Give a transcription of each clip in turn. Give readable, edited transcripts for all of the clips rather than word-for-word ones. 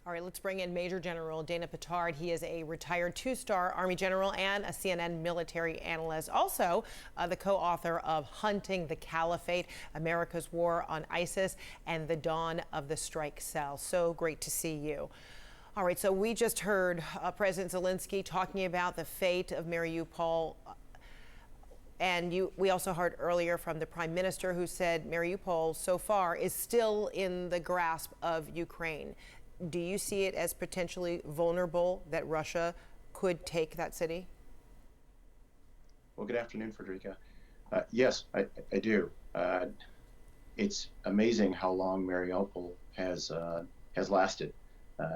All right, let's bring in Major General Dana Pittard. He is a retired two-star Army general and a CNN military analyst. Also, the co-author of Hunting the Caliphate, America's War on ISIS and the Dawn of the Strike Cell. So great to see you. All right, so we just heard President Zelensky talking about the fate of Mariupol. And we also heard earlier from the Prime Minister, who said Mariupol so far is still in the grasp of Ukraine. Do you see it as potentially vulnerable that Russia could take that city? Well, good afternoon, Fredricka. Yes, I do. It's amazing how long Mariupol has lasted.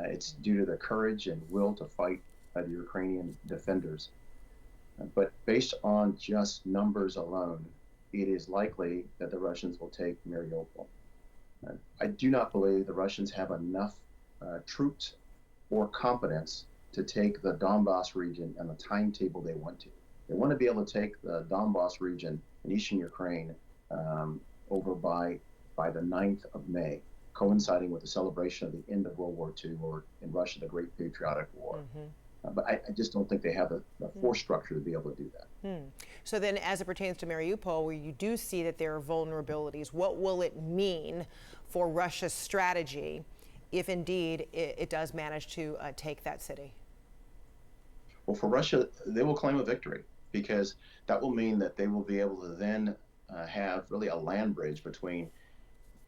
It's due to the courage and will to fight by the Ukrainian defenders. But based on just numbers alone, it is likely that the Russians will take Mariupol. I do not believe the Russians have enough troops or competence to take the Donbass region and the timetable they want to. They want to be able to take the Donbass region in eastern Ukraine over by the 9th of May, coinciding with the celebration of the end of World War II, or in Russia, the Great Patriotic War. But I just don't think they have the force structure to be able to do that. So then, as it pertains to Mariupol, where you do see that there are vulnerabilities, what will it mean for Russia's strategy if indeed it does manage to take that city? Well, for Russia, they will claim a victory, because that will mean that they will be able to then have really a land bridge between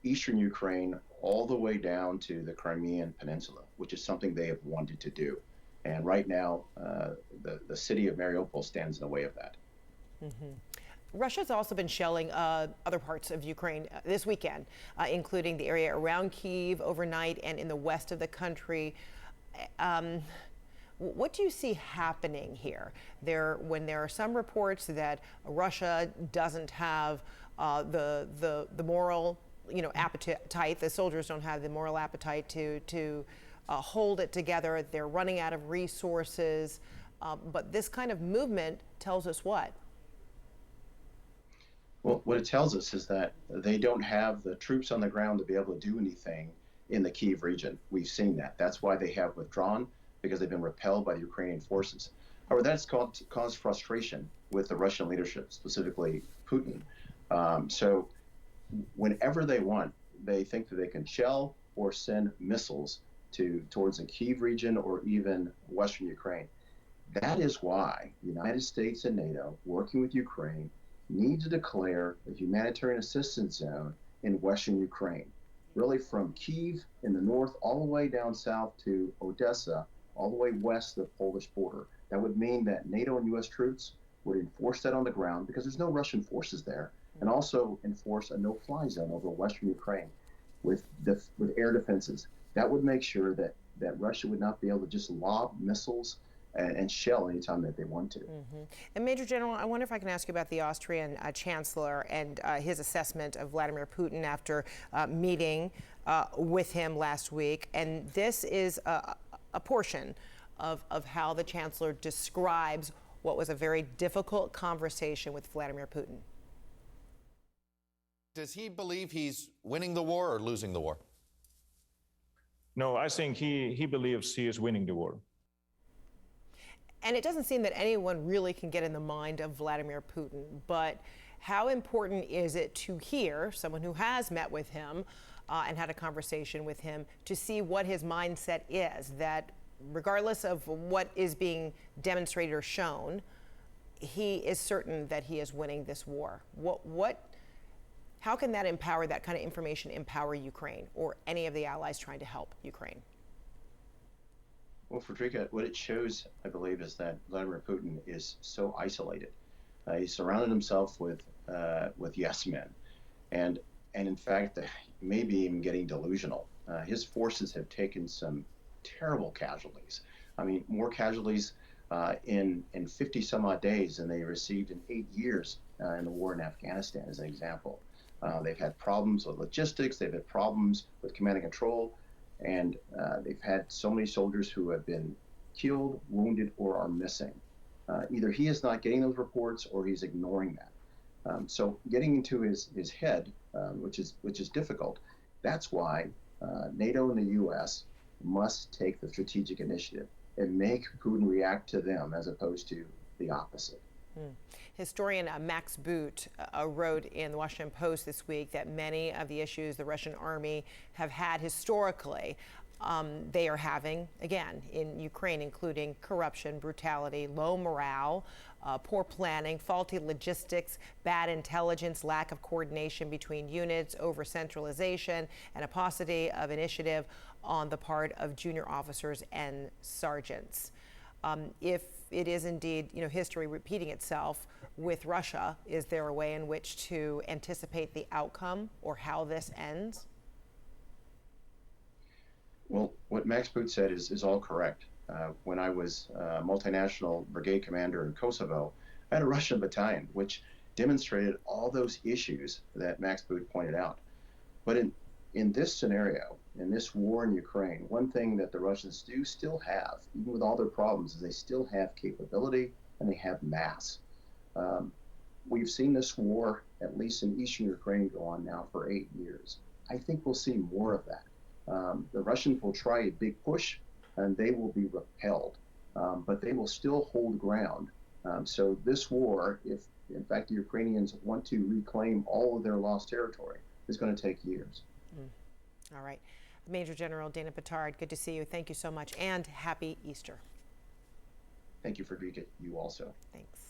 eastern Ukraine all the way down to the Crimean Peninsula, which is something they have wanted to do. And right now, the city of Mariupol stands in the way of that. Russia's also been shelling other parts of Ukraine this weekend, including the area around Kyiv overnight and in the west of the country. What do you see happening here? When there are some reports that Russia doesn't have the moral, appetite, the soldiers don't have the moral appetite to hold it together. They're running out of resources. But this kind of movement tells us what? Well, what it tells us is that they don't have the troops on the ground to be able to do anything in the Kyiv region. We've seen that. That's why they have withdrawn, because they've been repelled by the Ukrainian forces. However, that's caused frustration with the Russian leadership, specifically Putin. So whenever they want, they think that they can shell or send missiles towards the Kyiv region or even Western Ukraine. That is why the United States and NATO, working with Ukraine, need to declare a humanitarian assistance zone in Western Ukraine, really from Kyiv in the north all the way down south to Odessa, all the way west of the Polish border. That would mean that NATO and U.S. troops would enforce that on the ground, because there's no Russian forces there, and also enforce a no-fly zone over Western Ukraine with air defenses. That would make sure that Russia would not be able to just lob missiles and shell anytime that they want to. And Major General, I wonder if I can ask you about the Austrian Chancellor and his assessment of Vladimir Putin after meeting with him last week. And this is a portion of how the Chancellor describes what was a very difficult conversation with Vladimir Putin. Does he believe he's winning the war or losing the war? No, I think he believes he is winning the war. And it doesn't seem that anyone really can get in the mind of Vladimir Putin, but how important is it to hear someone who has met with him and had a conversation with him to see what his mindset is, that regardless of what is being demonstrated or shown, he is certain that he is winning this war? How can that kind of information empower Ukraine or any of the allies trying to help Ukraine? Well, Fredricka, what it shows, I believe, is that Vladimir Putin is so isolated. He's surrounded himself with yes men, and in fact, maybe even getting delusional. His forces have taken some terrible casualties. I mean, more casualties in 50 some odd days than they received in 8 years in the war in Afghanistan, as an example. They've had problems with logistics. They've had problems with command and control. And they've had so many soldiers who have been killed, wounded, or are missing. Either he is not getting those reports or he's ignoring that. So getting into his head, which is difficult. That's why NATO and the U.S. must take the strategic initiative and make Putin react to them as opposed to the opposite. Historian Max Boot wrote in the Washington Post this week that many of the issues the Russian army have had historically, they are having again in Ukraine, including corruption, brutality, low morale, poor planning, faulty logistics, bad intelligence, lack of coordination between units, over centralization, and a paucity of initiative on the part of junior officers and sergeants. If it is indeed, history repeating itself with Russia, is there a way in which to anticipate the outcome or how this ends? Well, what Max Boot said is all correct. When I was a multinational brigade commander in Kosovo, I had a Russian battalion, which demonstrated all those issues that Max Boot pointed out. But in this scenario, in this war in Ukraine, one thing that the Russians do still have, even with all their problems, is they still have capability and they have mass. We've seen this war, at least in eastern Ukraine, go on now for 8 years. I think we'll see more of that. The Russians will try a big push and they will be repelled, but they will still hold ground. So this war, if in fact the Ukrainians want to reclaim all of their lost territory, is going to take years. All right. Major General Dana Pittard, good to see you. Thank you so much, and happy Easter. Thank you, Fredricka. You also. Thanks.